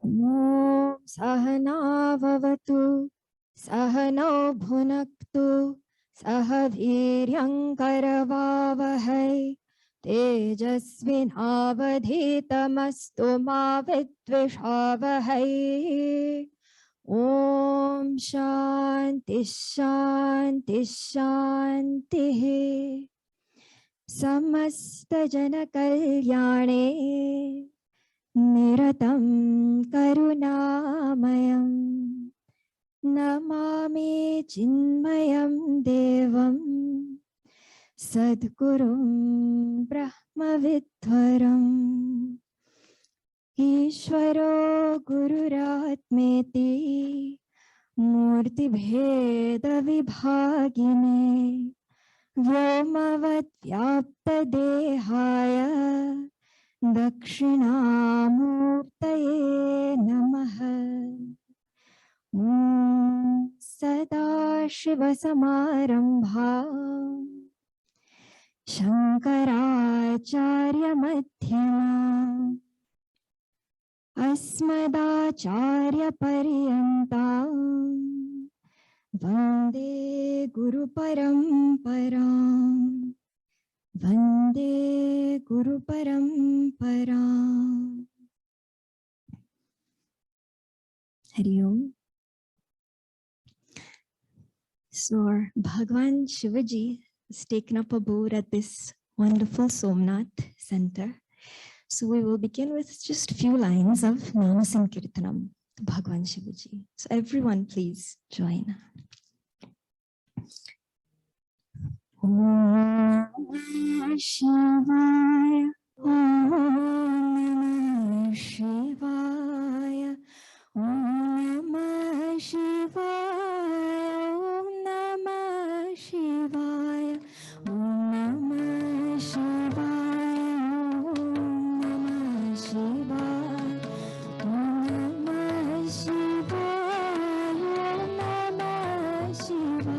Om Sahana Vavatu Sahano Bhunaktu Sahaviryam Karavavahai Tejasvinavadhitamastu ma vidvishavahai. Om Shanti Shanti Shanti. Samasta Jana Kalyane Niratam Karunamayam Namami Chinmayam Devam Sadgurum Brahmavidvaram Ishvaro Gururatmeti Murti Bheda Vibhagine Vyomavad Vyapta Dehaya Dakshinamurtaye Namaha. Sada Shiva Samarambha Shankaracharya Madhyama Asmadacharya Paryantam Vande Guru Paramparam Vande Guru Paramparam. Hari Om. So our Bhagwan Shivaji has taken up abode at this wonderful Somnath center. So we will begin with just a few lines of Nama Sankirtanam to Bhagwan Shivaji. So everyone please join. Om Namah Shivaya, Om Namah Shivaya, Om Namah Shivaya, Om Namah Shivaya, Om Namah Shivaya, Om Namah Shivaya, Om Namah Shivaya, Om Namah Shivaya.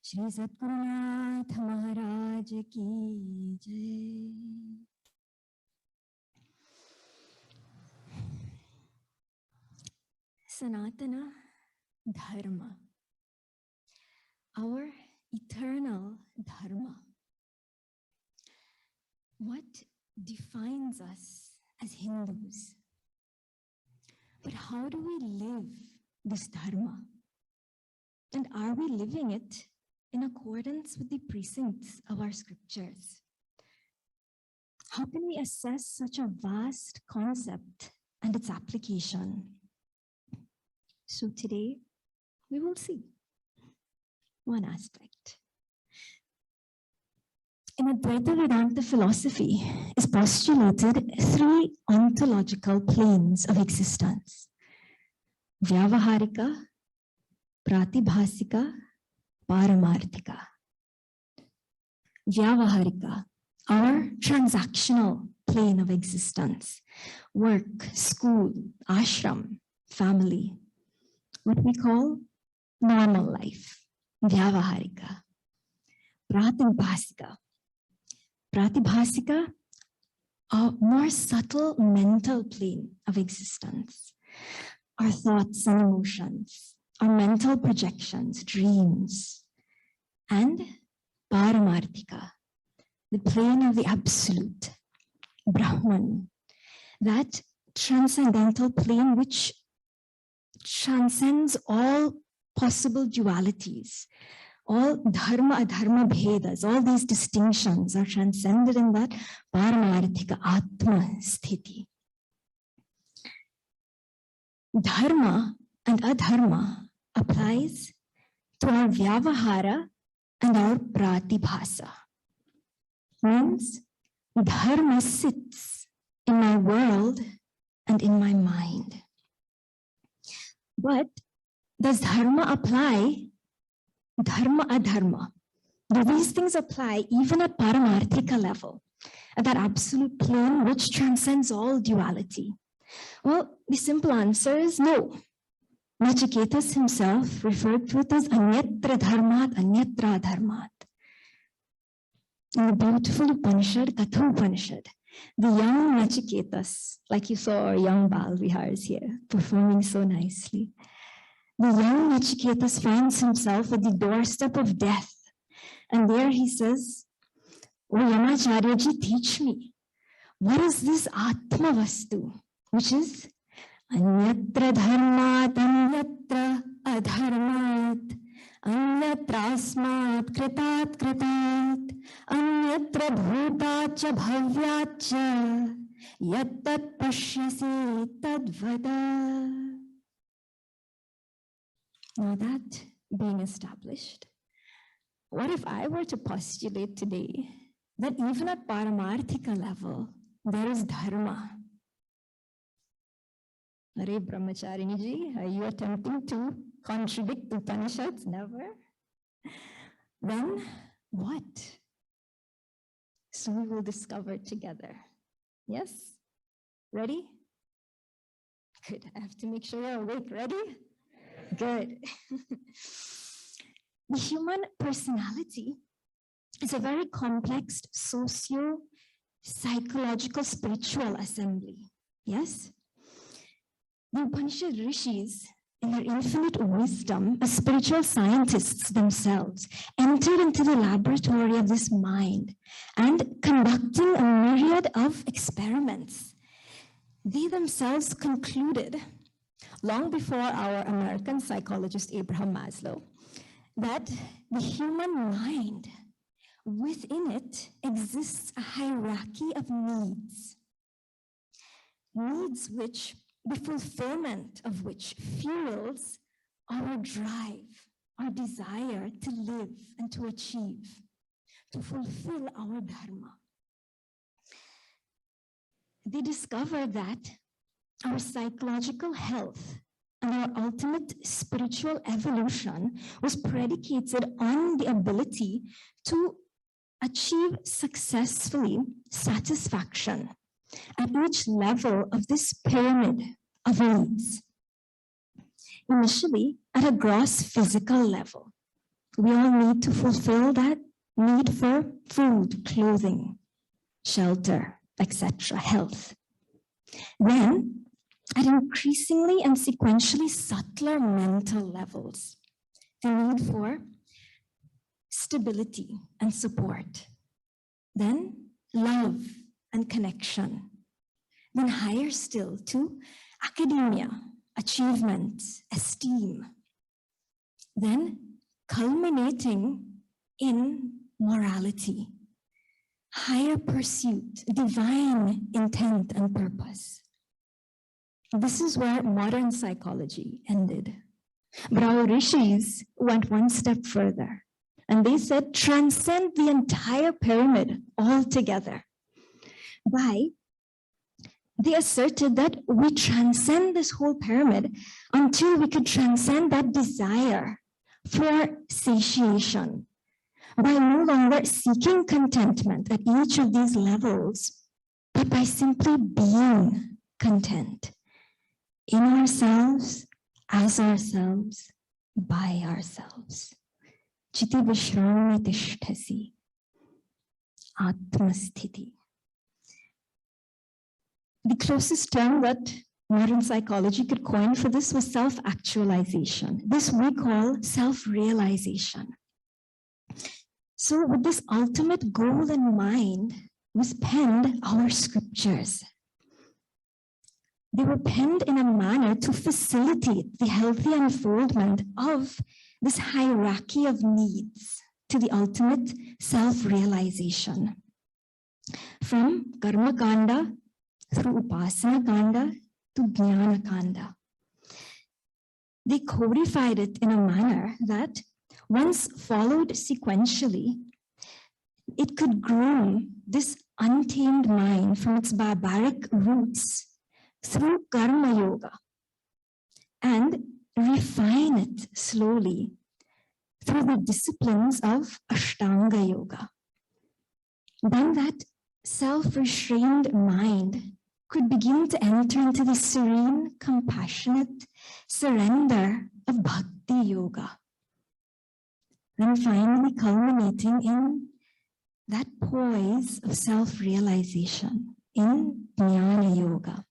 Shri Satgurunath Maharaj Ki Jai. Sanatana Dharma, our eternal Dharma. What defines us as Hindus? But how do we live this Dharma? And are we living it in accordance with the precincts of our scriptures? How can we assess such a vast concept and its application? So today, We will see. One aspect. In Advaita Vedanta philosophy is postulated 3 ontological planes of existence. Vyavaharika, Pratibhasika, Paramarthika. Vyavaharika, our transactional plane of existence. Work, school, ashram, family. What we call normal life. Vyavaharika. Pratibhasika. Pratibhasika, a more subtle mental plane of existence. Our thoughts and emotions, our mental projections, dreams. And Paramarthika, the plane of the absolute, Brahman, that transcendental plane which transcends all possible dualities, all dharma, adharma, bhedas, all these distinctions are transcended in that Paramarthika Atma Sthiti. Dharma and adharma applies to our vyavahara and our pratibhasa. Means dharma sits in my world and in my mind. But does dharma apply? Dharma, adharma. Do these things apply even at paramarthika level, at that absolute plane which transcends all duality? Well, the simple answer is no. Nachiketas himself referred to it as anyatra dharmat, anyatra adharmat. In the beautiful Upanishad, Katha Upanishad, the young Nachiketas, like you saw our young Bal Vihars here, performing so nicely. The young Nachiketas finds himself at the doorstep of death. And there he says, "O Yamacharyaji, teach me, what is this Atma Vastu?" Which is, Anyatra dharmat, anyatra adharmat, anyatra asmat kritat kritat, anyatra bhutat cha bhavyat cha, yattat pashyasi tadvada. Now that being established, what if I were to postulate today that even at paramarthika level, there is dharma? Hare Brahmacharini Ji, are you attempting to contradict the Upanishads? Never. Then what? So we will discover together. Yes? Ready? Good. I have to make sure you're awake. Ready? Good. The human personality is a very complex socio-psychological spiritual assembly. Yes? The Upanishad Rishis, in their infinite wisdom, as spiritual scientists themselves, entered into the laboratory of this mind and conducting a myriad of experiments. They themselves concluded, long before our American psychologist Abraham Maslow, that the human mind, within it exists a hierarchy of needs. Needs which, the fulfillment of which fuels our drive, our desire to live and to achieve, to fulfill our dharma. They discovered that our psychological health and our ultimate spiritual evolution was predicated on the ability to achieve successfully satisfaction at each level of this pyramid of needs. Initially, at a gross physical level, we all need to fulfill that need for food, clothing, shelter, etc., health. Then, at increasingly and sequentially subtler mental levels, the need for stability and support. Then, love and connection. Then higher still to academia, achievement, esteem. Then culminating in morality, higher pursuit, divine intent and purpose. This is where modern psychology ended. But our rishis went one step further, and they said, transcend the entire pyramid altogether. They asserted that we transcend this whole pyramid until we could transcend that desire for satiation by no longer seeking contentment at each of these levels, but by simply being content in ourselves, as ourselves, by ourselves. Chiti vishrami tishtasi, atmasthiti. The closest term that modern psychology could coin for this was self-actualization. This we call self-realization. So with this ultimate goal in mind was penned our scriptures. They were penned in a manner to facilitate the healthy unfoldment of this hierarchy of needs to the ultimate self-realization. From Karma Kanda through Upasana Kanda to Jnana Kanda. They codified it in a manner that, once followed sequentially, it could groom this untamed mind from its barbaric roots through Karma Yoga and refine it slowly through the disciplines of Ashtanga Yoga. Then that self-restrained mind could begin to enter into the serene, compassionate surrender of Bhakti Yoga. Then finally culminating in that poise of self-realization in Jnana Yoga.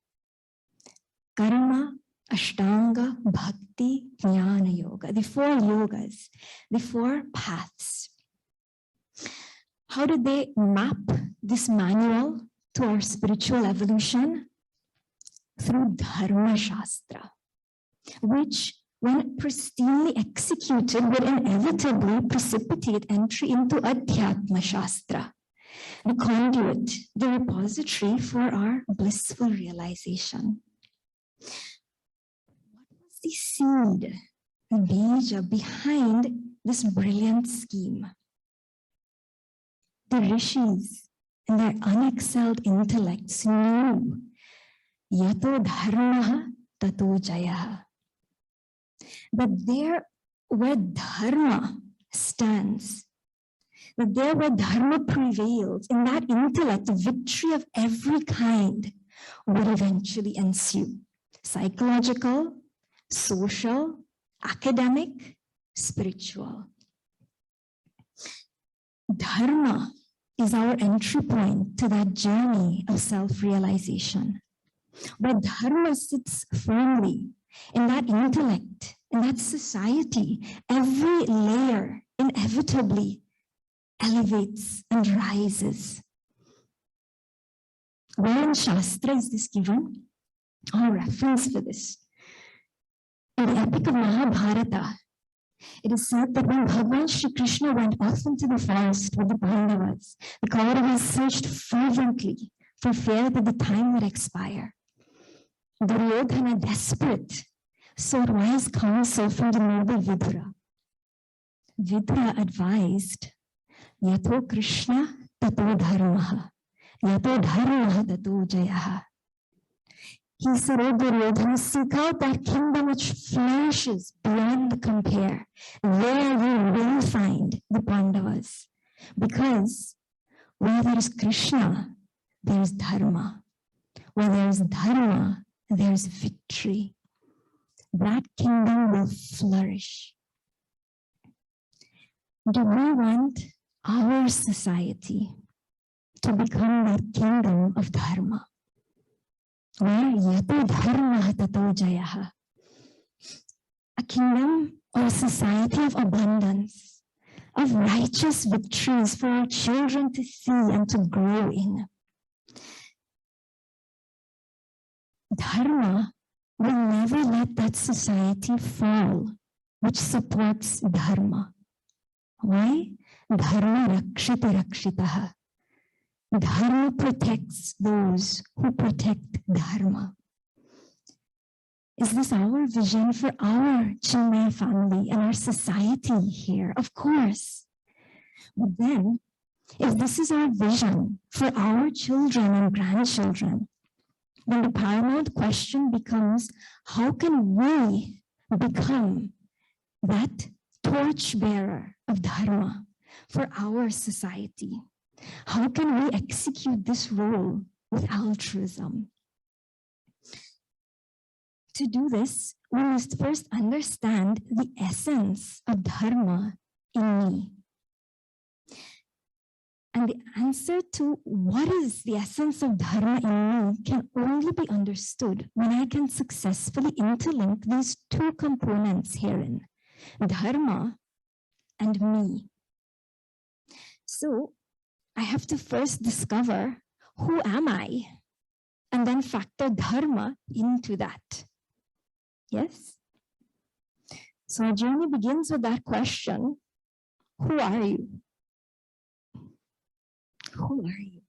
Karma, Ashtanga, Bhakti, Jnana Yoga. The four yogas, the four paths. How did they map this manual to our spiritual evolution? Through Dharma Shastra, which, when pristinely executed, would inevitably precipitate entry into Adhyatma Shastra, the conduit, the repository for our blissful realization. What was the seed, the bija behind this brilliant scheme? The rishis and their unexcelled intellects knew yato dharma tato jaya, that there where dharma stands, that there where dharma prevails, in that intellect, victory of every kind would eventually ensue. Psychological, social, academic, spiritual. Dharma is our entry point to that journey of self-realization, where dharma sits firmly in that intellect, in that society. Every layer inevitably elevates and rises. Where in Shastra is this given? Our reference for this. In the epic of Mahabharata, it is said that when Bhagavan Shri Krishna went off into the forest with the Pandavas, the Kauravas searched fervently for fear that the time would expire. Duryodhana, desperate, sought wise counsel from the noble Vidura. Vidura advised, Yato Krishna tato dharmaha, yato dharmaha tato jayaha. He said, O Duryodhana, seek out that kingdom which flourishes beyond compare. There you will find the Pandavas. Because where there is Krishna, there is Dharma. Where there is Dharma, there is victory. That kingdom will flourish. Do we want our society to become that kingdom of Dharma? Where yato dharma tato jayaha, a kingdom or a society of abundance, of righteous victories for our children to see and to grow in. Dharma will never let that society fall, which supports dharma. Why? Dharma rakshita rakshitaha. Dharma protects those who protect dharma. Is this our vision for our Chinmaya family and our society here? Of course. But then, if this is our vision for our children and grandchildren, then the paramount question becomes, how can we become that torchbearer of Dharma for our society? How can we execute this role with altruism? To do this, we must first understand the essence of Dharma in me. And the answer to what is the essence of Dharma in me can only be understood when I can successfully interlink these two components herein, Dharma and me. So I have to first discover who am I, and then factor Dharma into that. Yes? So our journey begins with that question, who are you? Who are you?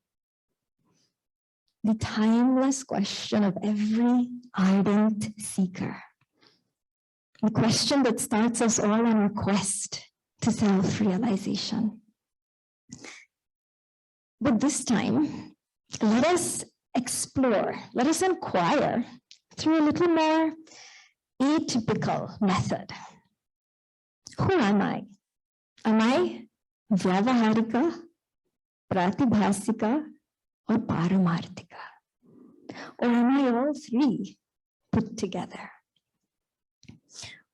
The timeless question of every ardent seeker. The question that starts us all on our quest to self-realization. But this time, let us explore, let us inquire through a little more atypical method. Who am I? Am I Vyavaharika, Pratibhasika, or Paramarthika? Or am I all three put together?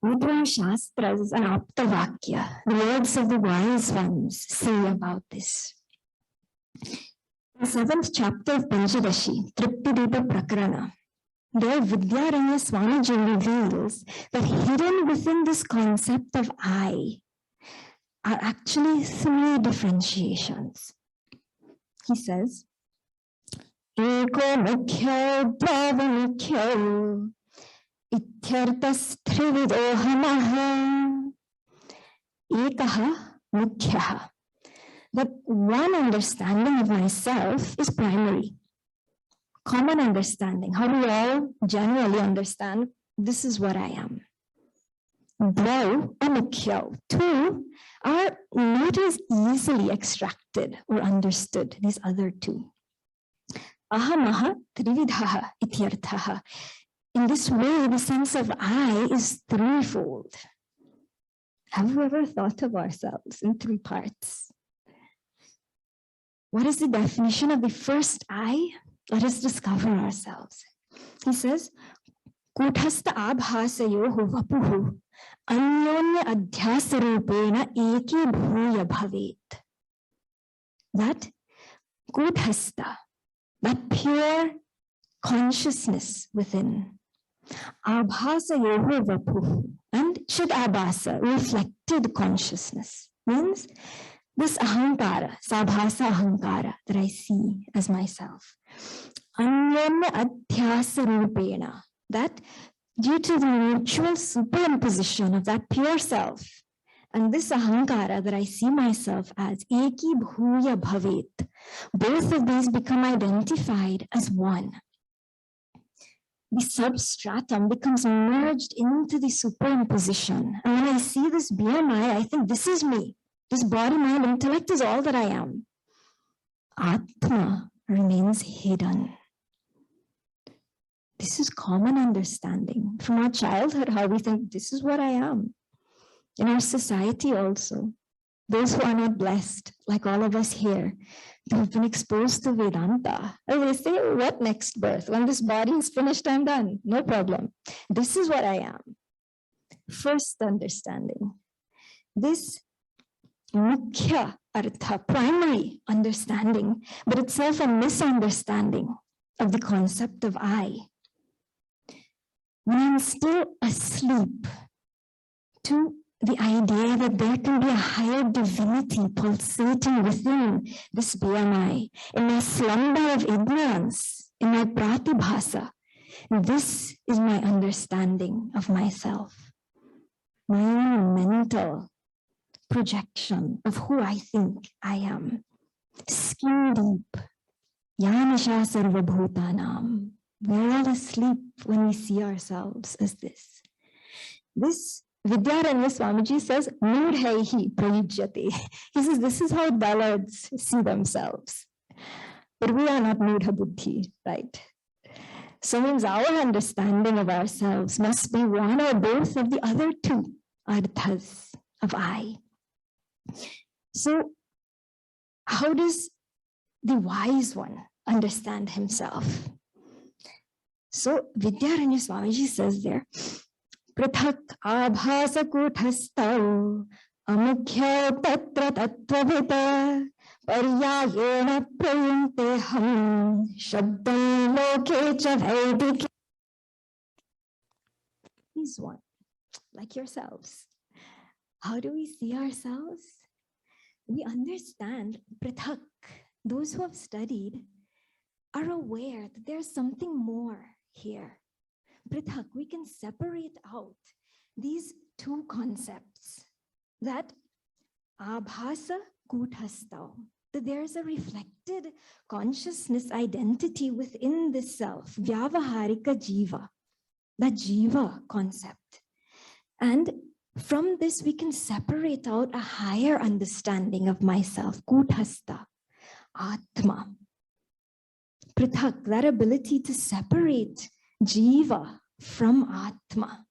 What do our Shastras and Aptavakya, the words of the wise ones, say about this? The 7th chapter of Panchadashi, Triptideepa Prakarana, there Vidyaranya Swamiji reveals that hidden within this concept of I are actually 3 differentiations. He says, Eko mukhyo dvavamukho ityartas trividohamaha ekaha mukhyaha. That one understanding of myself is primary. Common understanding, how we all generally understand, this is what I am. Dvau amukhyo, 2 are not as easily extracted or understood, these other 2. Ahamaha trividhaha ityarthaha. In this way, the sense of I is threefold. Have you ever thought of ourselves in 3 parts? What is the definition of the first I? Let us discover ourselves. He says, Kuthastha abhasayoho vapuhu anyonya adhyasarupena eki bhuya bhavet. That Kuthastha, that pure consciousness within, abhasayoho vapuhu, and Chid abhasa, reflected consciousness, means this ahankara, sabhasa ahankara that I see as myself. Anyanya adhyasa rupena, that due to the mutual superimposition of that pure self and this ahankara that I see myself as, eki bhuya bhavet, both of these become identified as one. The substratum becomes merged into the superimposition. And when I see this BMI, I think this is me. This body, mind, intellect is all that I am. Atma remains hidden. This is common understanding from our childhood, how we think this is what I am. In our society also, those who are not blessed, like all of us here, they have been exposed to Vedanta. And they say, what next birth? When this body is finished, I'm done. No problem. This is what I am. First understanding. This mukhya artha, primary understanding, but itself a misunderstanding of the concept of I. When I'm still asleep to the idea that there can be a higher divinity pulsating within this BMI, in my slumber of ignorance, in my pratibhasa, this is my understanding of myself, my own mental projection of who I think I am. Skin deep, yanisha sarvabhutanam, We're all asleep when we see ourselves as this. This Vidyaranya Swamiji says, Mudhaihi prayujyate. He says, this is how dullards see themselves. But we are not mudha buddhi, right? So means our understanding of ourselves must be one or both of the other two arthas of I. So how does the wise one understand himself? So Vidyaranya Swamiji says there, Prathak abhasa kuthastau amukhya tatra tattvavita paryayena prayante ham shabdam loke cha vaidike. He's one, like yourselves. How do we see ourselves? We understand Prathak. Those who have studied are aware that there's something more here. Prithak, we can separate out these two concepts, that abhasa kuthastau, that there's a reflected consciousness identity within the self, vyavaharika jiva, that jiva concept. And from this, we can separate out a higher understanding of myself, kuthasta, atma. Prithak, that ability to separate jiva from atma.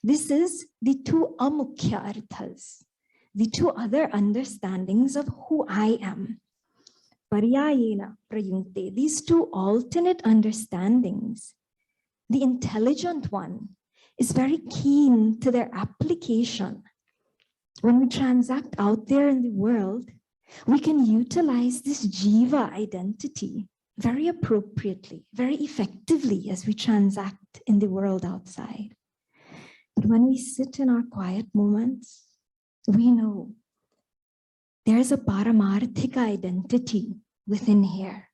This is the two amukhya arthas, the two other understandings of who I am. Paryayena prayunte, these two alternate understandings. The intelligent one is very keen to their application. When we transact out there in the world, we can utilize this jiva identity very appropriately, very effectively as we transact in the world outside. But when we sit in our quiet moments, we know there's a paramarthika identity within here,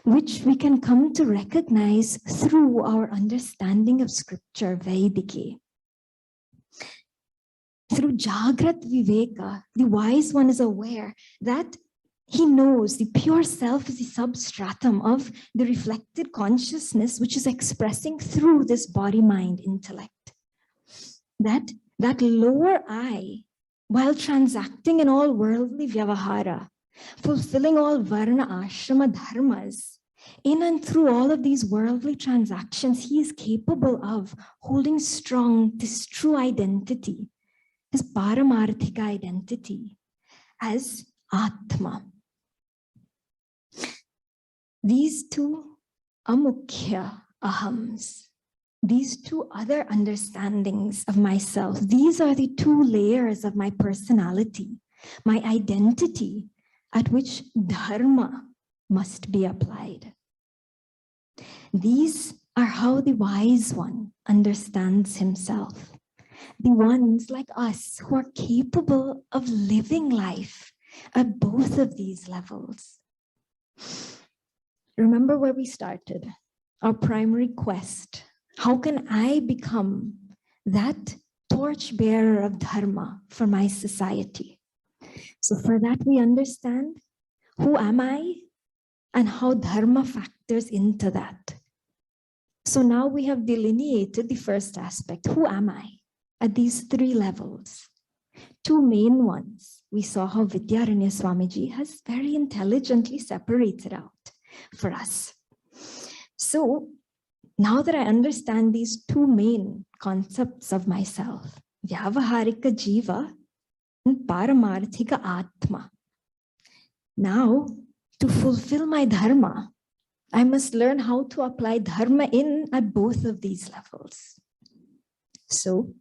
which we can come to recognize through our understanding of scripture, Vedike. Through Jagrat Viveka, the wise one is aware that he knows the pure self is the substratum of the reflected consciousness which is expressing through this body-mind intellect. That lower I, while transacting in all worldly vyavahara, fulfilling all varna ashrama dharmas, in and through all of these worldly transactions, he is capable of holding strong this true identity, his paramarthika identity as Atma. These two amukhya ahams, these two other understandings of myself, these are the two layers of my personality, my identity, at which dharma must be applied. These are how the wise one understands himself. The ones like us who are capable of living life at both of these levels. Remember where we started, our primary quest. How can I become that torchbearer of dharma for my society? So for that, we understand who am I and how dharma factors into that. So now we have delineated the first aspect. Who am I at these three levels? Two main ones. We saw how Vidyaranya Swamiji has very intelligently separated out for us. So now that I understand these two main concepts of myself, vyavaharika jiva and paramarthika atma, now to fulfill my dharma, I must learn how to apply dharma in at both of these levels. So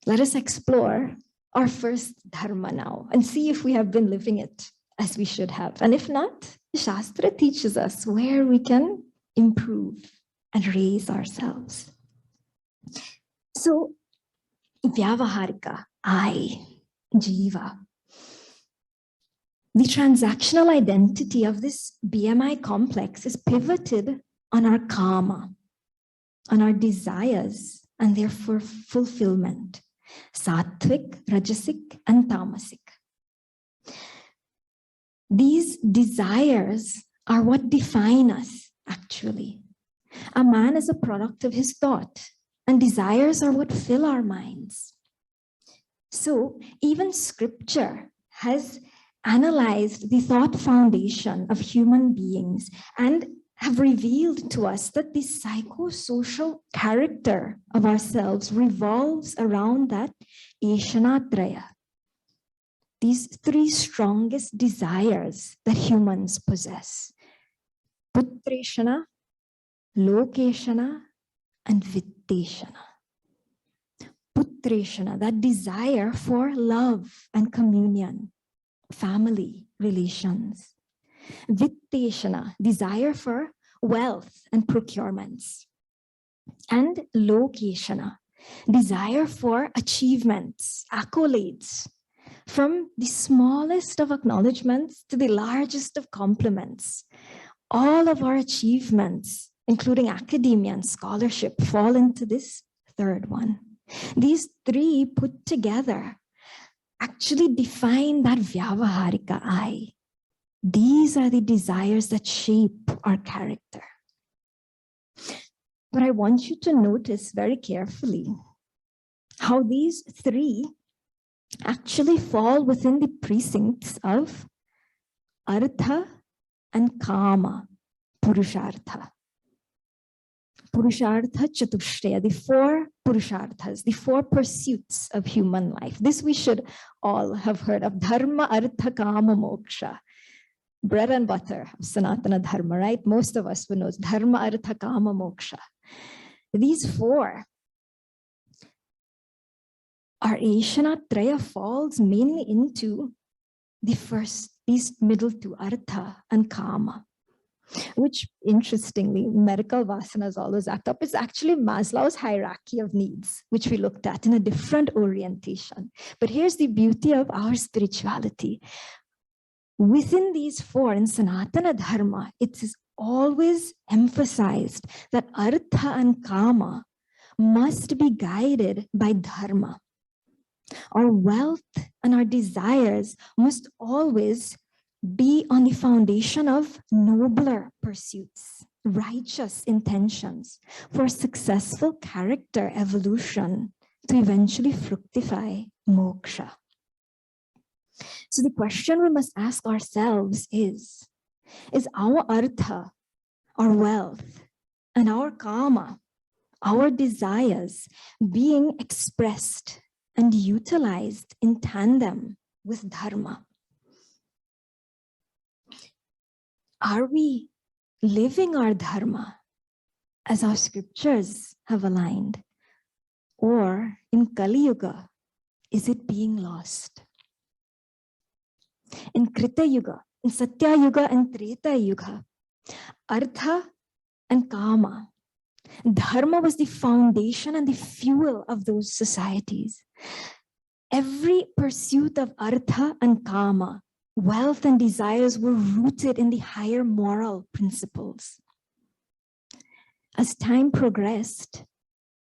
let us explore our first dharma now and see if we have been living it as we should have. And if not, Shastra teaches us where we can improve and raise ourselves. So, vyavaharika, I, jiva. The transactional identity of this BMI complex is pivoted on our kama, on our desires and their fulfillment, sattvic, rajasic, and tamasic. These desires are what define us, actually. A man is a product of his thought, and desires are what fill our minds. So even scripture has analyzed the thought foundation of human beings and have revealed to us that the psychosocial character of ourselves revolves around that Eshanatraya. These three strongest desires that humans possess: Putreshana, Lokeshana, and Vitteshana. Putreshana, that desire for love and communion, family relations. Vitteshana, desire for wealth and procurements. And Lokeshana, desire for achievements, accolades, from the smallest of acknowledgements to the largest of compliments. All of our achievements, including academia and scholarship, fall into this third one. These three put together actually define that Vyavaharika I. These are the desires that shape our character. But I want you to notice very carefully how these three actually fall within the precincts of Artha and Kama, Purushartha. Purushartha Chatushtaya, the four Purusharthas, the four pursuits of human life. This we should all have heard of. Dharma, Artha, Kama, Moksha. Bread and butter of Sanatana Dharma, right? Most of us would know Dharma, Artha, Kama, Moksha. These four, our Eshanatraya falls mainly into the first, these middle two, Artha and Kama, which interestingly, medical vasanas always act up. It's actually Maslow's hierarchy of needs, which we looked at in a different orientation. But here's the beauty of our spirituality. Within these four, in Sanatana Dharma, it is always emphasized that Artha and Kama must be guided by Dharma. Our wealth and our desires must always be on the foundation of nobler pursuits, righteous intentions for successful character evolution to eventually fructify moksha. So the question we must ask ourselves is our artha, our wealth, and our kama, our desires, being expressed and utilized in tandem with dharma? Are we living our dharma as our scriptures have aligned? Or in Kali Yuga, is it being lost? In Krita Yuga, in Satya Yuga and Treta Yuga, Artha and Kama, Dharma was the foundation and the fuel of those societies. Every pursuit of Artha and Kama, wealth and desires, were rooted in the higher moral principles. As time progressed,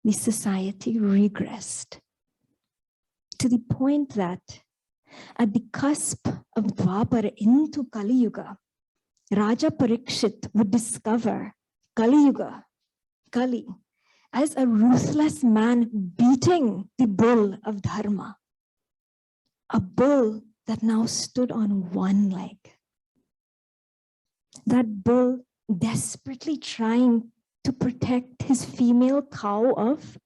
the society regressed to the point that at the cusp of Dwapara into Kali Yuga, Raja Parikshit would discover Kali Yuga, Kali, as a ruthless man beating the bull of Dharma, a bull that now stood on one leg. That bull desperately trying to protect his female cow of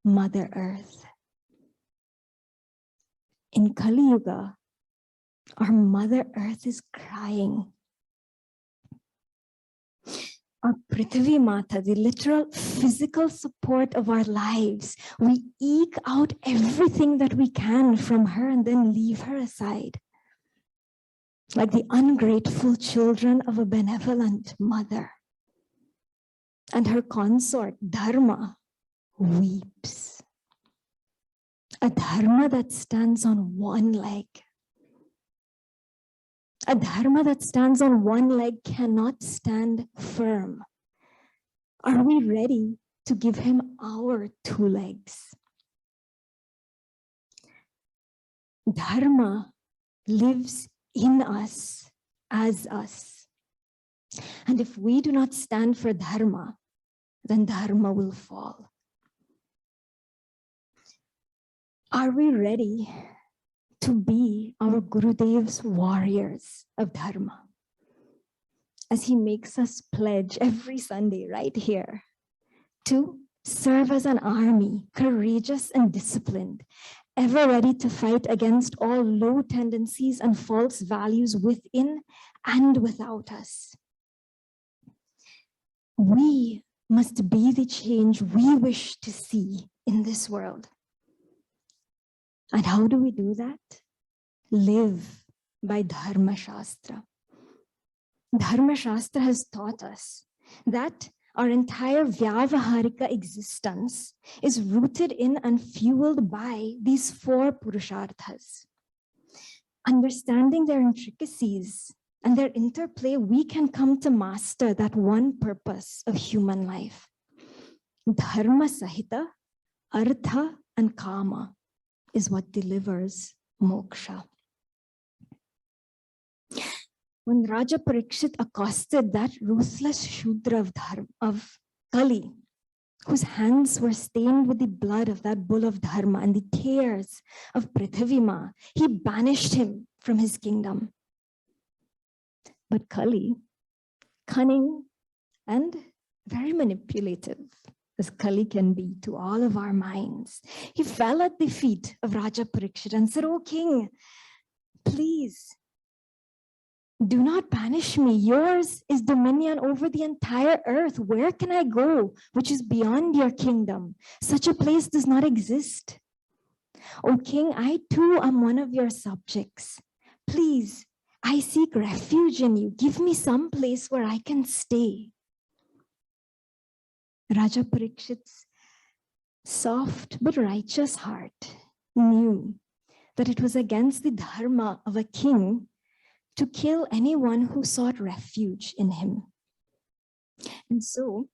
Mother Earth. In Kali Yuga, our Mother Earth is crying. Our Prithvi Mata, the literal physical support of our lives, we eke out everything that we can from her and then leave her aside. Like the ungrateful children of a benevolent mother. And her consort, Dharma, weeps. A dharma that stands on one leg. A dharma that stands on one leg cannot stand firm. Are we ready to give him our two legs? Dharma lives in us, as us. And if we do not stand for dharma, then dharma will fall. Are we ready to be our Gurudev's warriors of dharma? As he makes us pledge every Sunday right here to serve as an army, courageous and disciplined, ever ready to fight against all low tendencies and false values within and without us. We must be the change we wish to see in this world. And how do we do that? Live by Dharma Shastra. Dharma Shastra has taught us that our entire Vyavaharika existence is rooted in and fueled by these 4 Purusharthas. Understanding their intricacies and their interplay, we can come to master that one purpose of human life. Dharma Sahita, Artha and Kama is what delivers moksha. When Raja Parikshit accosted that ruthless Shudra of Kali, whose hands were stained with the blood of that bull of Dharma and the tears of Prithivima, he banished him from his kingdom. But Kali, cunning and very manipulative, as Kali can be to all of our minds, he fell at the feet of Raja Parikshit and said, "O king, please, do not banish me. Yours is dominion over the entire earth. Where can I go which is beyond your kingdom? Such a place does not exist. O king, I too am one of your subjects. Please, I seek refuge in you. Give me some place where I can stay." Raja Parikshit's soft but righteous heart knew that it was against the dharma of a king to kill anyone who sought refuge in him. And so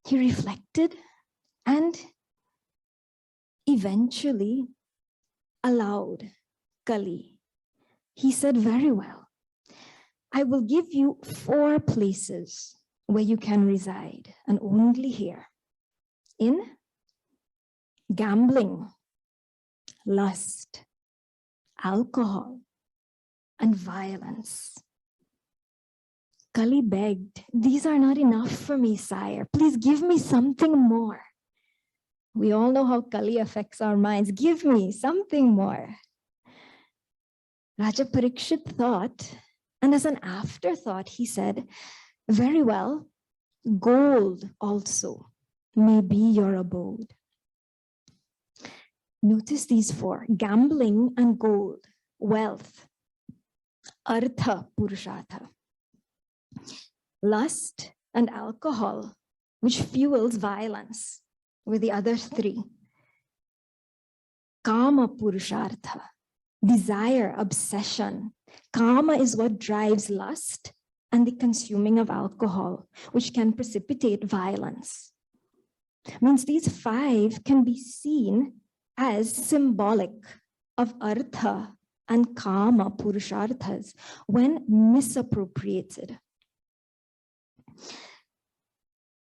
he reflected and eventually allowed Kali. He said, "Very well, I will give you 4 places where you can reside, and only here: in gambling, lust, alcohol, and violence." Kali begged, "These are not enough for me, sire. Please give me something more." We all know how Kali affects our minds. Give me something more. Raja Parikshit thought, and as an afterthought, he said, "Very well, gold also may be your abode." Notice these 4: gambling and gold, wealth, artha purushartha, lust and alcohol, which fuels violence, with the other 3. Kama purushartha, desire, obsession. Kama is what drives lust and the consuming of alcohol, which can precipitate violence. Means these 5 can be seen as symbolic of artha and kama purusharthas when misappropriated.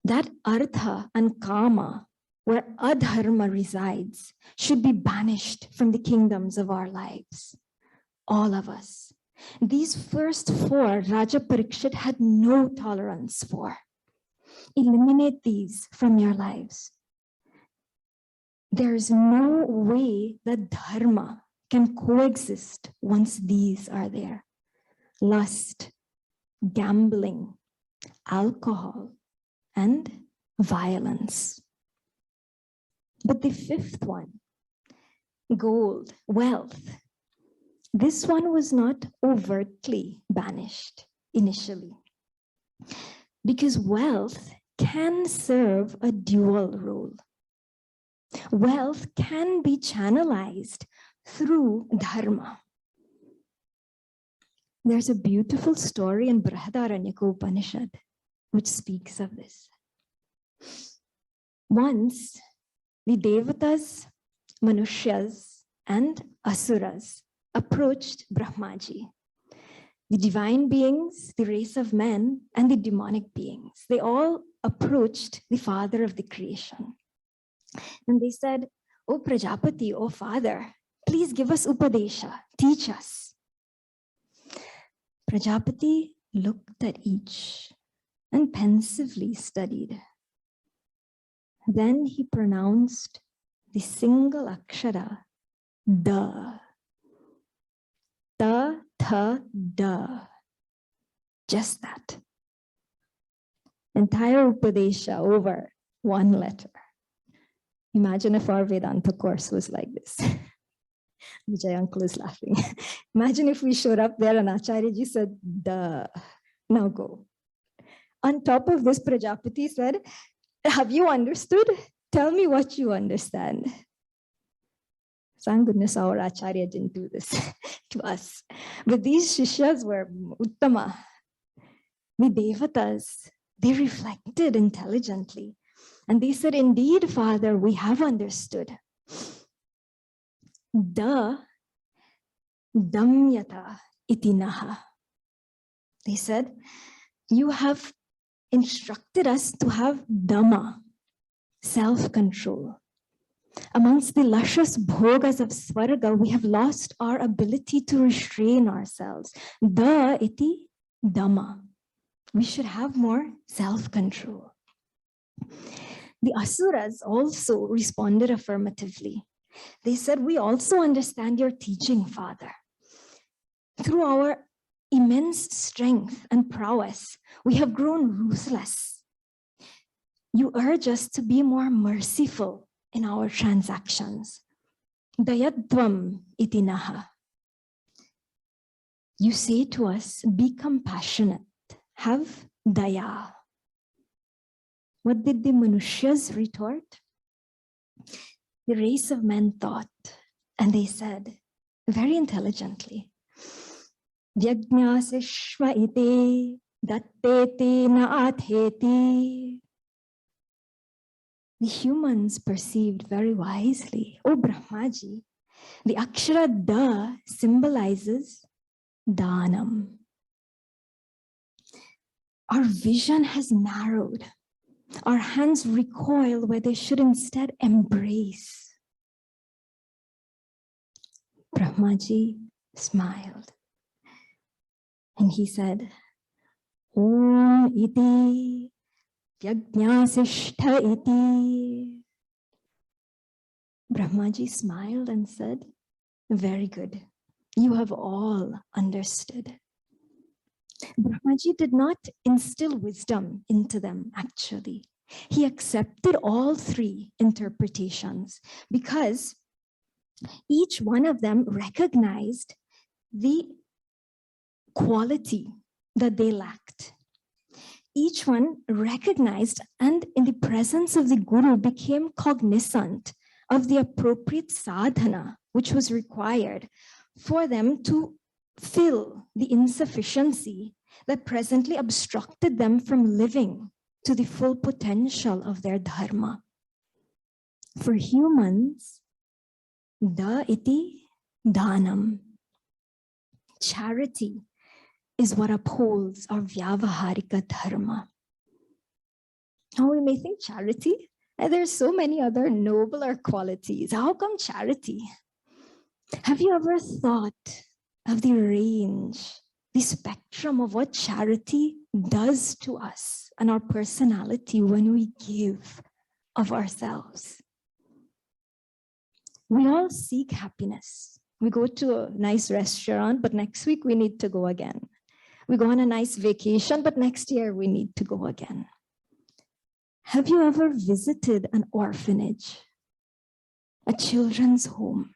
That artha and kama, where adharma resides, should be banished from the kingdoms of our lives. All of us. These first 4, Raja Parikshit had no tolerance for. Eliminate these from your lives. There is no way that dharma can coexist once these are there. Lust, gambling, alcohol, and violence. But the 5th one, gold, wealth, this one was not overtly banished initially, because wealth can serve a dual role. Wealth can be channelized through dharma. There's a beautiful story in Brihadaranyaka Upanishad which speaks of this. Once, the Devatas, Manushyas, and Asuras approached Brahmaji. The divine beings, the race of men, and the demonic beings. They all approached the father of the creation. And they said, "O Prajapati, O father, please give us upadesha, teach us." Prajapati looked at each and pensively studied. Then he pronounced the single akshara, da. Ta, tha, da. Just that. Entire Upadesha over one letter. Imagine if our Vedanta course was like this. Vijay uncle is laughing. Imagine if we showed up there and Acharya ji said, "Duh, now go." On top of this, Prajapati said, "Have you understood? Tell me what you understand." Thank goodness our Acharya didn't do this to us. But these Shishyas were Uttama. The Devatas, they reflected intelligently. And they said, "Indeed, Father, we have understood. Da damyata itinaha." They said, "You have instructed us to have dhamma, self-control. Amongst the luscious bhogas of Svarga, we have lost our ability to restrain ourselves. Da iti dhamma. We should have more self-control." The Asuras also responded affirmatively. They said, "We also understand your teaching, Father. Through our immense strength and prowess, we have grown ruthless. You urge us to be more merciful in our transactions. Dayadvam itinaha. You say to us, be compassionate, have daya." What did the Manushyas retort? The race of men thought, and they said, very intelligently, "Vyajnasishma ite datteti na atheti." The humans perceived very wisely, "Oh Brahmaji, the akshara da symbolizes dhanam. Our vision has narrowed. Our hands recoil where they should instead embrace." Brahmaji smiled and he said, "Om iti vyajnasishtha iti." Brahmaji smiled and said, "Very good. You have all understood." Brahmaji did not instill wisdom into them, actually. He accepted all three interpretations because each one of them recognized the quality that they lacked. Each one recognized and in the presence of the Guru became cognizant of the appropriate sadhana which was required for them to fill the insufficiency that presently obstructed them from living to the full potential of their dharma. For humans, da iti dhanam. Charity is what upholds our vyavaharika dharma. Now we may think charity, and there's so many other nobler qualities. How come charity? Have you ever thought of the range, the spectrum of what charity does to us and our personality when we give of ourselves? We all seek happiness. We go to a nice restaurant, but next week we need to go again. We go on a nice vacation, but next year we need to go again. Have you ever visited an orphanage, a children's home?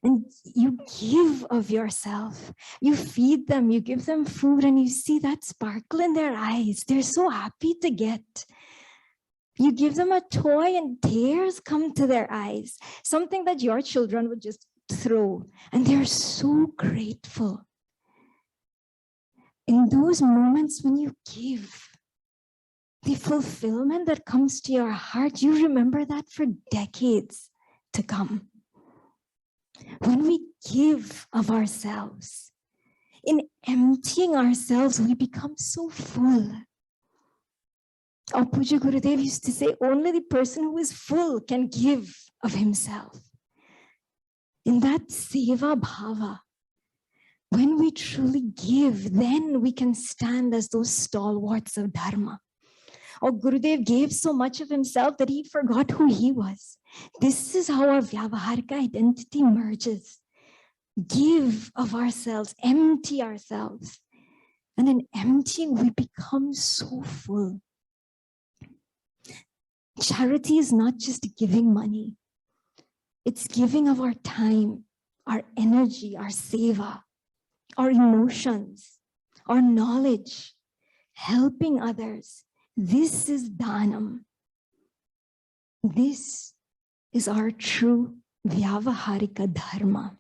And you give of yourself, you feed them, you give them food, and you see that sparkle in their eyes. They're so happy to get. You give them a toy and tears come to their eyes, something that your children would just throw, and they're so grateful. In those moments when you give, the fulfillment that comes to your heart, you remember that for decades to come. When we give of ourselves, in emptying ourselves, we become so full. Our Puja Gurudev used to say, only the person who is full can give of himself. In that seva bhava, when we truly give, then we can stand as those stalwarts of dharma. Or Gurudev gave so much of himself that he forgot who he was. This is how our vyavaharika identity merges. Give of ourselves, empty ourselves. And in emptying, we become so full. Charity is not just giving money. It's giving of our time, our energy, our seva, our emotions, our knowledge, helping others. This is dhanam. This is our true vyavaharika dharma.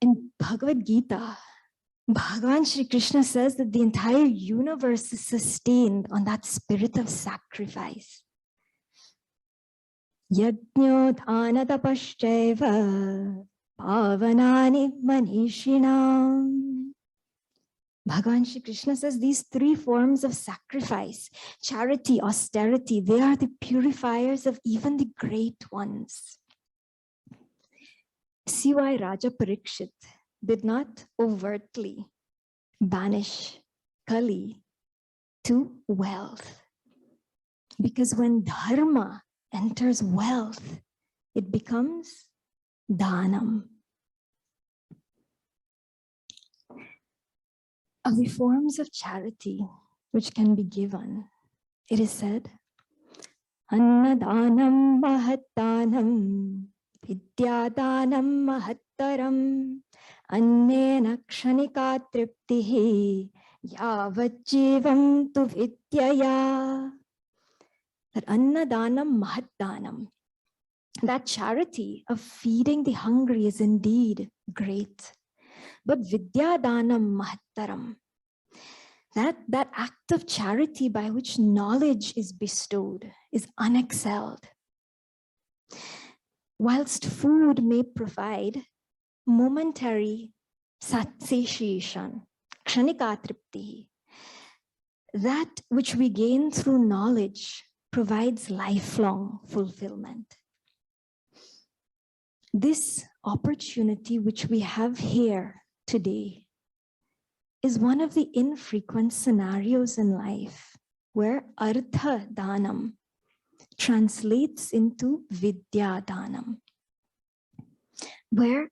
In Bhagavad Gita, Bhagavan Shri Krishna says that the entire universe is sustained on that spirit of sacrifice. Yajño dhana tapaschaiva pavanani manishinam. Bhagavan Shri Krishna says these three forms of sacrifice, charity, austerity, they are the purifiers of even the great ones. See why Raja Parikshit did not overtly banish Kali to wealth. Because when dharma enters wealth, it becomes dhanam. Of the forms of charity which can be given, it is said, Annadanam mahattanam vidyadanam mahattaram annena kshanika triptihi yavajjivam tu vidyaya. That annadanam mahattanam, that charity of feeding the hungry is indeed great. But vidyadanam mahattaram, that act of charity by which knowledge is bestowed is unexcelled. Whilst food may provide momentary satiation, kshanika tripti, that which we gain through knowledge provides lifelong fulfillment. This opportunity which we have here today is one of the infrequent scenarios in life where artha dhanam translates into vidya dhanam, where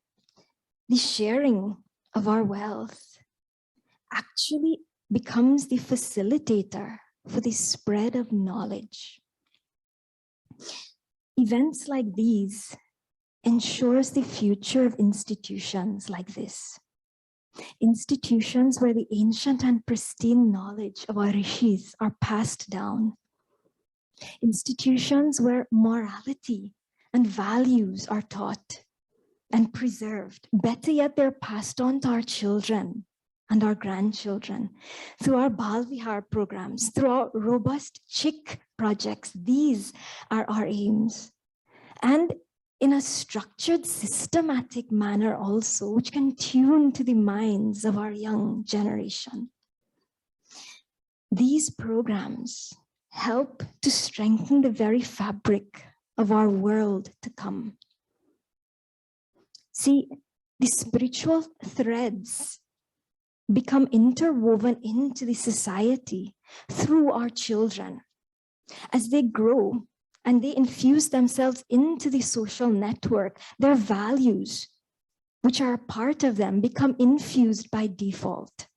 the sharing of our wealth actually becomes the facilitator for the spread of knowledge. Events like these ensures the future of institutions like this. Institutions where the ancient and pristine knowledge of our rishis are passed down. Institutions where morality and values are taught and preserved. Better yet, they're passed on to our children and our grandchildren through our Bal Vihar programs, through our robust Chik projects. These are our aims. And in a structured, systematic manner also, which can tune to the minds of our young generation. These programs help to strengthen the very fabric of our world to come. See, the spiritual threads become interwoven into the society through our children. As they grow, and they infuse themselves into the social network, their values, which are a part of them, become infused by default.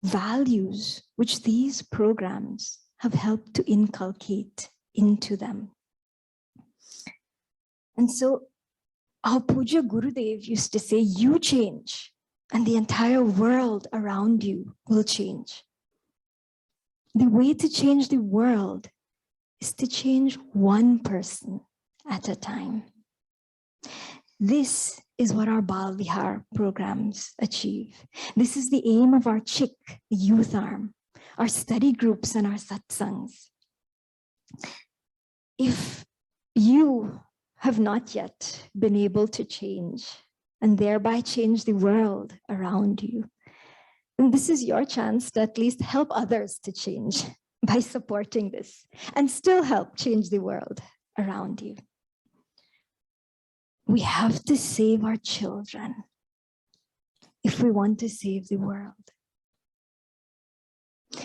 Values which these programs have helped to inculcate into them. And so our Puja Gurudev used to say, you change, and the entire world around you will change. The way to change the world is to change one person at a time. This is what our Bal Vihar programs achieve. This is the aim of our Chik, the youth arm, our study groups and our satsangs. If you have not yet been able to change and thereby change the world around you, And this is your chance to at least help others to change by supporting this and still help change the world around you. We have to save our children if we want to save the world.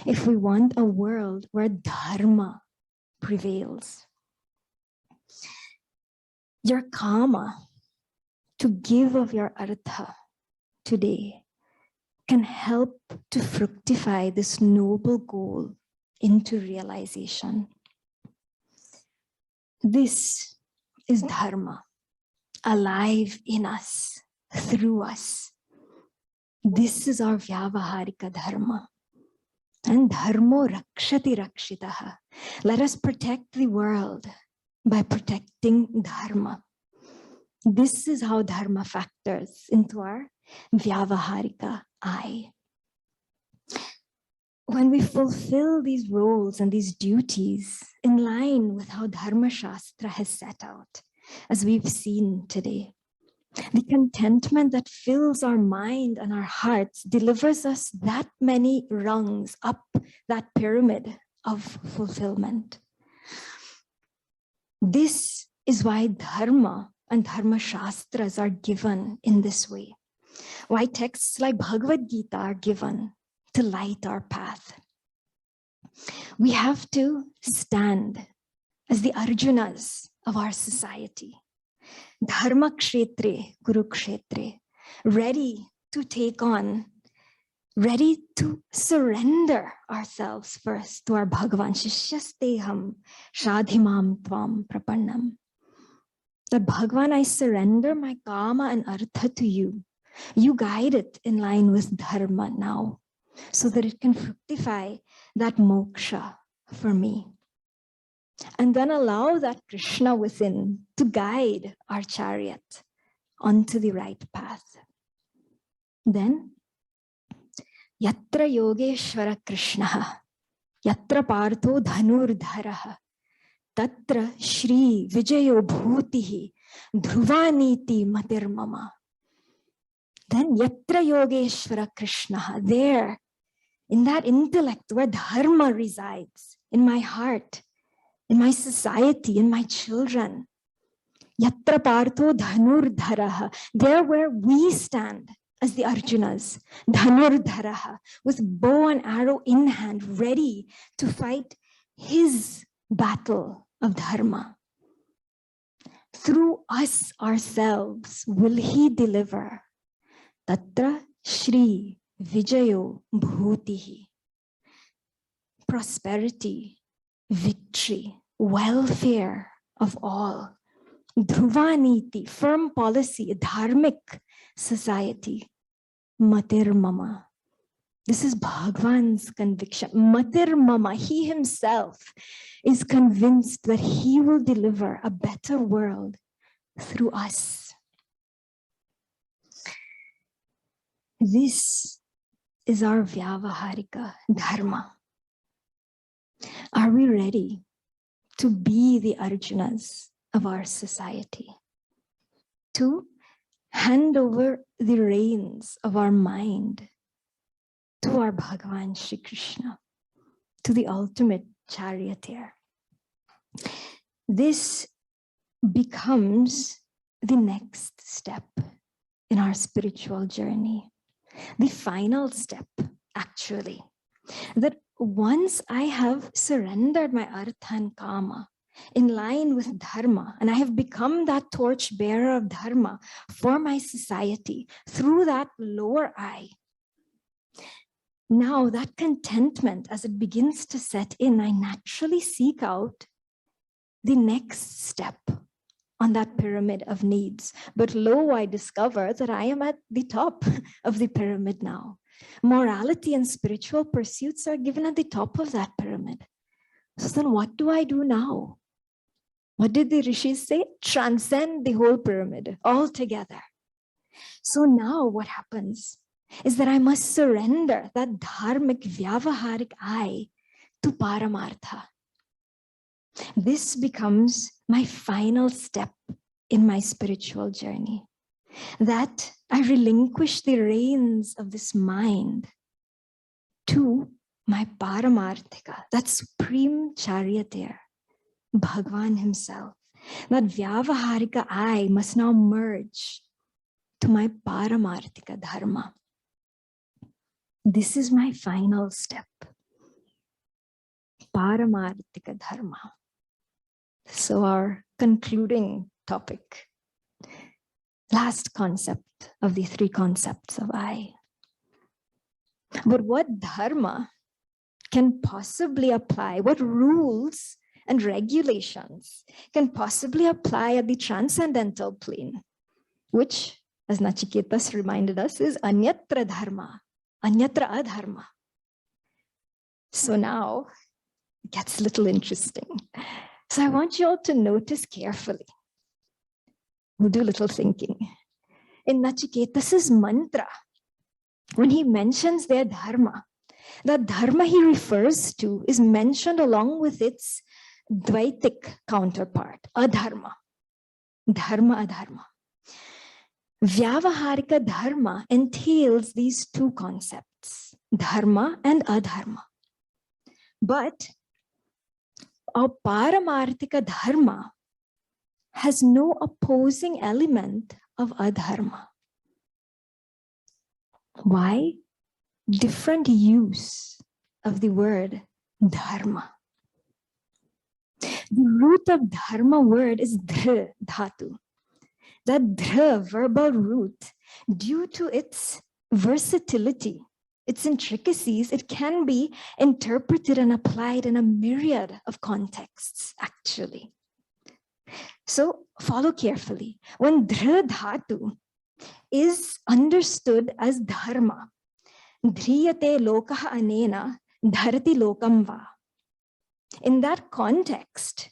If we want a world where dharma prevails. Your karma to give of your artha today can help to fructify this noble goal into realization. This is dharma, alive in us, through us. This is our vyavaharika dharma. And dharmo rakshati rakshitaha. Let us protect the world by protecting dharma. This is how dharma factors into our vyavaharika I. When we fulfill these roles and these duties in line with how Dharma Shastra has set out, as we've seen today, the contentment that fills our mind and our hearts delivers us that many rungs up that pyramid of fulfillment. This is why Dharma and Dharma Shastras are given in this way. Why texts like Bhagavad Gita are given to light our path. We have to stand as the Arjunas of our society. Dharma kshetre, kurukshetre, ready to take on, ready to surrender ourselves first to our Bhagavan. Shishyasteham shadhimam tvam prapannam. That Bhagavan, I surrender my kama and artha to you. You guide it in line with dharma now, so that it can fructify that moksha for me. And then allow that Krishna within to guide our chariot onto the right path. Then, yatra yogeshwara Krishna, yatra partho dhanurdharaha, tatra shri vijayo bhutihi, dhruvaniti matirmama. Then yatra yogeshwara Krishna, there, in that intellect where dharma resides, in my heart, in my society, in my children. Yatra partho dhanurdharaha, there where we stand as the Arjunas, dhanurdharaha, with bow and arrow in hand, ready to fight his battle of dharma. Through us ourselves will he deliver. Tatra Shri Vijayo Bhutihi. Prosperity, victory, welfare of all. Dhruvaniti, firm policy, dharmic society. Matir Mama. This is Bhagwan's conviction. Matir Mama, he himself is convinced that he will deliver a better world through us. This is our vyavaharika dharma. Are we ready to be the Arjunas of our society? To hand over the reins of our mind to our Bhagavan Shri Krishna, to the ultimate charioteer. This becomes the next step in our spiritual journey. The final step, actually, that once I have surrendered my artha and kama in line with dharma, and I have become that torch bearer of dharma for my society through that lower eye, now that contentment, as it begins to set in, I naturally seek out the next step on that pyramid of needs. But lo, I discover that I am at the top of the pyramid now. Morality and spiritual pursuits are given at the top of that pyramid. So then what do I do now? What did the rishis say? Transcend the whole pyramid altogether. So now what happens is that I must surrender that dharmic vyavaharik I to paramartha. This becomes my final step in my spiritual journey. That I relinquish the reins of this mind to my Paramarthika, that supreme charioteer, Bhagwan himself. That Vyavaharika I must now merge to my Paramarthika Dharma. This is my final step. Paramarthika Dharma. So our concluding topic, last concept of the three concepts of I. But what dharma can possibly apply, what rules and regulations can possibly apply at the transcendental plane, which, as Nachiketas reminded us, is anyatra dharma, anyatra adharma. So now it gets a little interesting. So I want you all to notice carefully. We'll do a little thinking. In Nachiketas' mantra, when he mentions their dharma, the dharma he refers to is mentioned along with its dvaitic counterpart, adharma. Dharma, adharma. Vyavaharika dharma entails these two concepts, dharma and adharma. But our paramarthika dharma has no opposing element of adharma. Why? Different use of the word dharma. The root of dharma word is dhr, dhatu. That dhr, verbal root, due to its versatility, its intricacies, it can be interpreted and applied in a myriad of contexts, actually. So follow carefully. When dhr dhatu is understood as dharma, dhriyate lokaha anena dharati lokam va. In that context,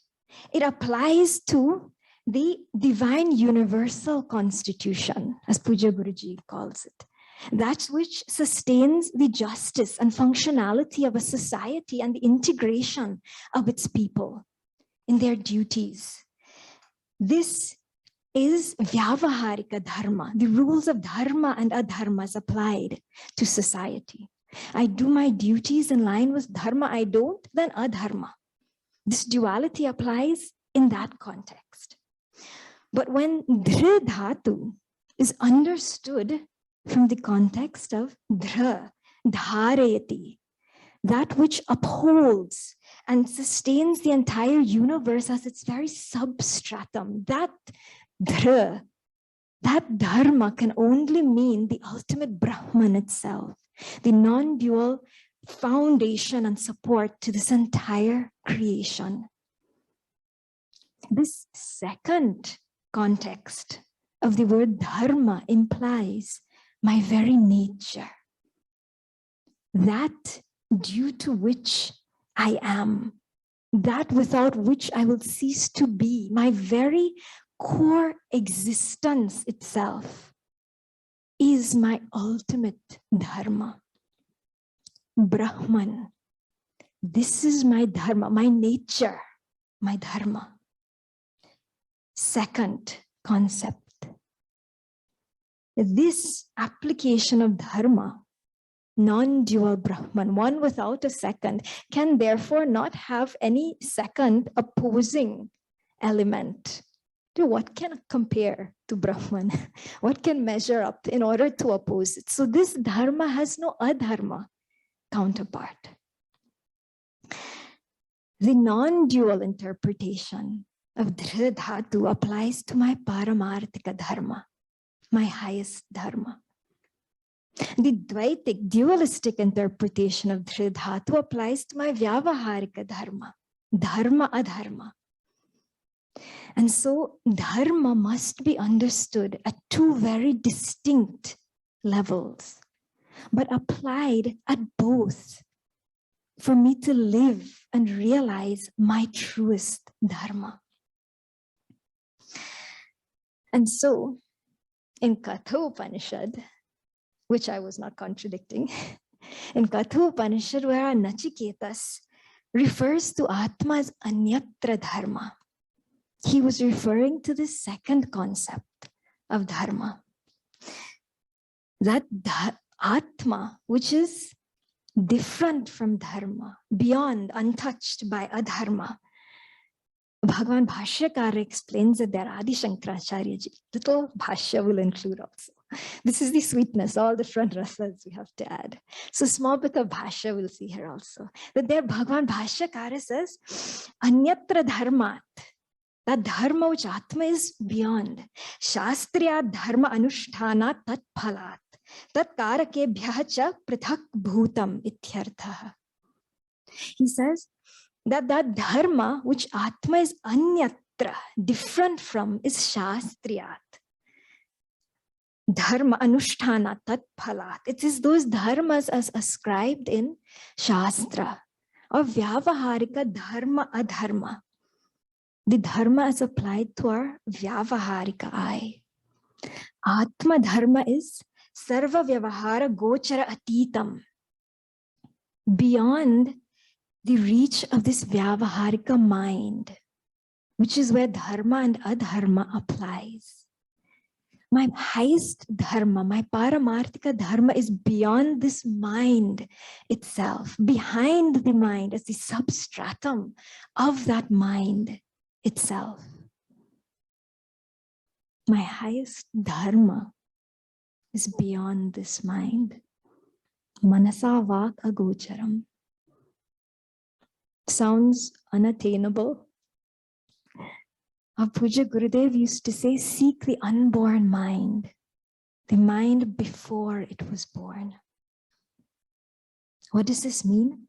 it applies to the divine universal constitution, as Puja Guruji calls it. That which sustains the justice and functionality of a society and the integration of its people in their duties. This is Vyavaharika dharma, the rules of dharma and adharmas applied to society. I do my duties in line with dharma, I don't, then adharma. This duality applies in that context. But when dhr dhatu is understood from the context of dhr, dharayati, that which upholds and sustains the entire universe as its very substratum, that dhr, that dharma can only mean the ultimate Brahman itself, the non-dual foundation and support to this entire creation. This second context of the word dharma implies my very nature, that due to which I am, that without which I will cease to be, my very core existence itself is my ultimate dharma. Brahman. This is my dharma, my nature, my dharma. Second concept. This application of dharma, non-dual Brahman, one without a second, can therefore not have any second opposing element. What can compare to Brahman? What can measure up in order to oppose it? So this dharma has no adharma counterpart. The non-dual interpretation of dhr dhatu applies to my paramarthika dharma, my highest dharma. The dvaitic, dualistic interpretation of dhr dhatu applies to my vyavaharika dharma, dharma adharma. And so dharma must be understood at two very distinct levels, but applied at both for me to live and realize my truest dharma. And so in Katha Upanishad, which I was not contradicting, in Katha Upanishad, where our Nachiketas refers to Atma as anyatra dharma, he was referring to the second concept of dharma. That Atma, which is different from dharma, beyond, untouched by adharma. Bhagavan Bhashyakara explains it there. Adi Shankaracharya ji. Little Bhashya will include also. This is the sweetness, all the front rasas we have to add. So small bit of Bhashya we'll see here also. That there Bhagavan Bhashyakara says, Anyatra dharmat. That dharma which Atma is beyond. Shastriya dharma anushtana tat phalat. Tat karakebhyah cha prithak bhutam ityartha. He says that dharma which Atma is anyatra, different from, is shastriyat. Dharma anushtana tat phalat. It is those dharmas as ascribed in Shastra or Vyavaharika dharma adharma. The dharma is applied to our Vyavaharika I. Atma dharma is sarva vyavahara gochara atitam. Beyond the reach of this Vyavaharika mind, which is where dharma and adharma applies. My highest dharma, my paramarthika dharma is beyond this mind itself, behind the mind as the substratum of that mind itself. My highest dharma is beyond this mind. Manasa vak agocharam. Sounds unattainable. Our Puja Gurudev used to say, seek the unborn mind, the mind before it was born. What does this mean?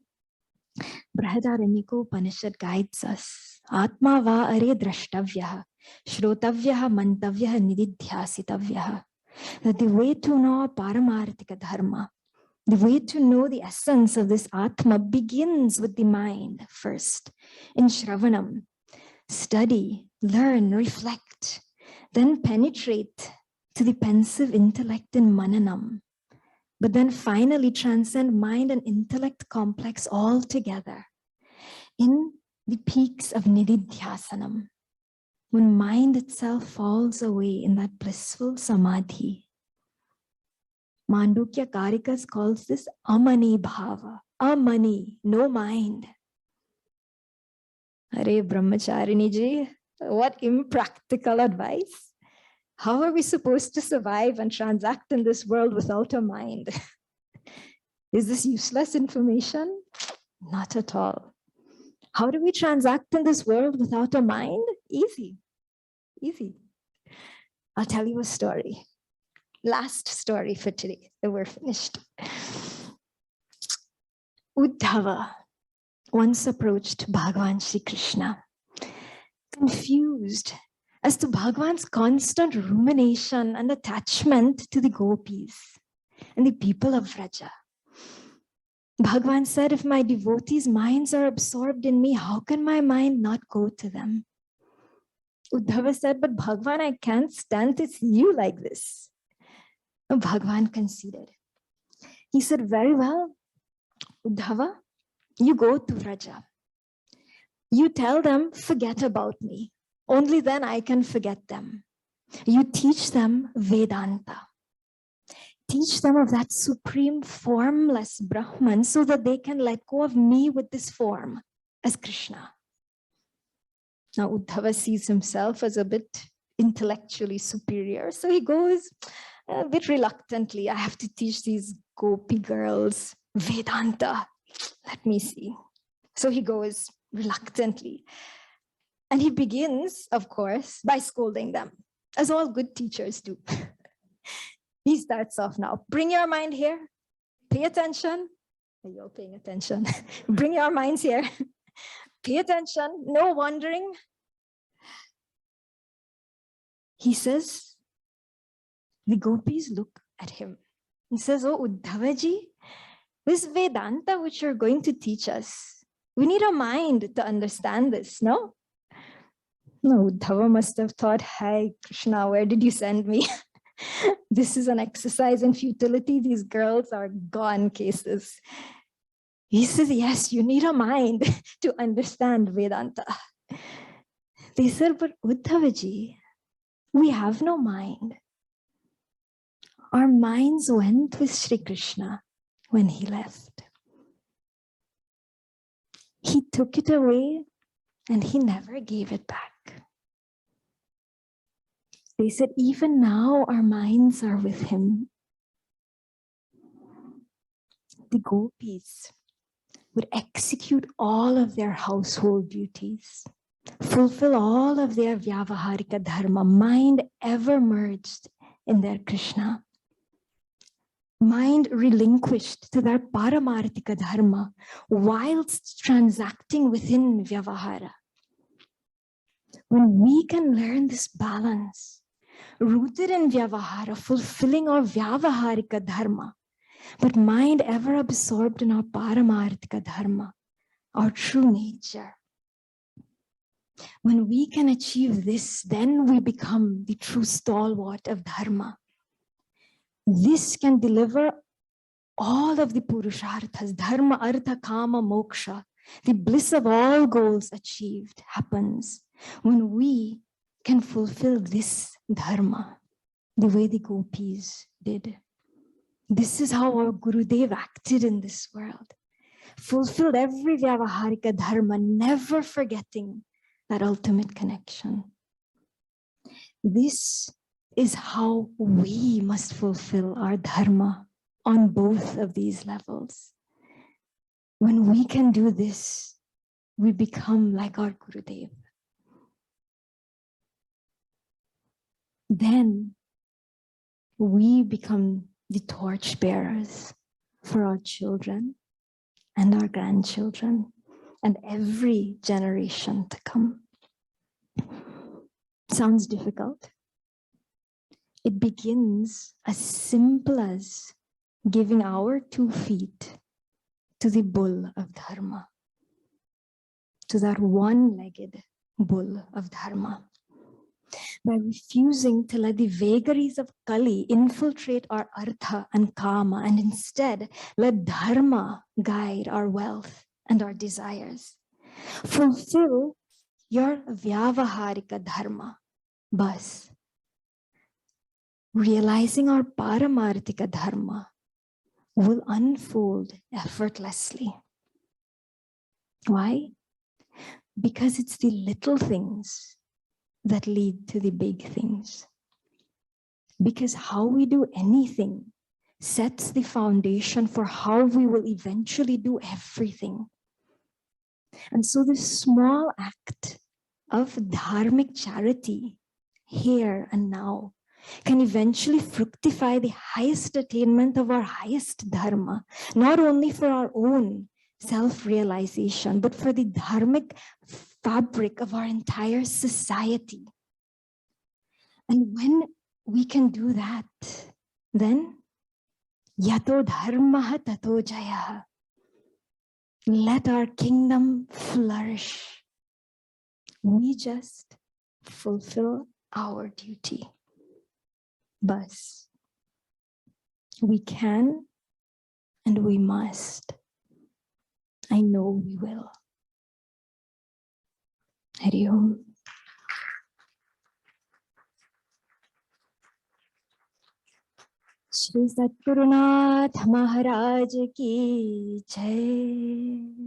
Brihadaranyaka Upanishad guides us. Atma va are drashtavyaha, shrotavyaha mantavyaha nididhyasitavyaha. That the way to know paramarthika dharma, the way to know the essence of this Atma begins with the mind first, in Shravanam. Study, learn, reflect, then penetrate to the pensive intellect in Mananam, but then finally transcend mind and intellect complex all together in the peaks of Nididhyasanam, when mind itself falls away in that blissful samadhi. Mandukya Karikas calls this amani bhava, amani, no mind. Hare Brahmacharini Ji, what impractical advice. How are we supposed to survive and transact in this world without a mind? Is this useless information? Not at all. How do we transact in this world without a mind? Easy, easy. I'll tell you a story. Last story for today, then we're finished. Uddhava once approached Bhagavan Shri Krishna, confused as to Bhagavan's constant rumination and attachment to the Gopis and the people of Vraja. Bhagavan said, if my devotees' minds are absorbed in me, how can my mind not go to them? Uddhava said, but Bhagavan, I can't stand to see you like this. And Bhagavan conceded. He said, very well, Uddhava, you go to Vraja. You tell them, forget about me. Only then I can forget them. You teach them Vedanta. Teach them of that supreme formless Brahman so that they can let go of me with this form as Krishna. Now Uddhava sees himself as a bit intellectually superior. So he goes a bit reluctantly. I have to teach these Gopi girls Vedanta. Let me see. So he goes reluctantly. And he begins, of course, by scolding them, as all good teachers do. He starts off now. Bring your mind here. Pay attention. Are you all paying attention? Bring your minds here. Pay attention. No wandering. He says, the Gopis look at him. He says, oh, Uddhavaji, this Vedanta which you're going to teach us, we need a mind to understand this, no? No, Uddhava must have thought, hi, Krishna, where did you send me? This is an exercise in futility. These girls are gone cases. He says, yes, you need a mind to understand Vedanta. They said, but Uddhavaji, we have no mind. Our minds went with Sri Krishna when he left. He took it away and he never gave it back. They said, even now our minds are with him. The gopis would execute all of their household duties, fulfill all of their vyavaharika dharma, mind ever merged in their Krishna. Mind relinquished to their paramarthika dharma whilst transacting within vyavahara. When we can learn this balance, rooted in vyavahara, fulfilling our vyavaharika dharma, but mind ever absorbed in our paramarthika dharma, our true nature. When we can achieve this, then we become the true stalwart of dharma. This can deliver all of the Purusharthas, dharma, artha, kama, moksha. The bliss of all goals achieved happens when we can fulfill this dharma the way the gopis did. This is how our Gurudev acted in this world. Fulfilled every vyavaharika dharma, never forgetting that ultimate connection. This is how we must fulfill our dharma on both of these levels. When we can do this, we become like our Gurudev. Then we become the torch bearers for our children and our grandchildren and every generation to come. Sounds difficult. It begins as simple as giving our 2 feet to the bull of dharma, to that one-legged bull of dharma. By refusing to let the vagaries of Kali infiltrate our artha and kama, and instead let dharma guide our wealth and our desires. Fulfill your vyavaharika dharma, bas. Realizing our paramarthika dharma will unfold effortlessly. Why? Because it's the little things that lead to the big things. Because how we do anything sets the foundation for how we will eventually do everything. And so this small act of dharmic charity here and now can eventually fructify the highest attainment of our highest dharma, not only for our own self-realization, but for the dharmic fabric of our entire society. And when we can do that, then yato dharma tato jaya. Let our kingdom flourish. We just fulfill our duty. Bas. We can and we must. I know we will. Hari Om. Shri Satgurunath Maharaj ki Jai.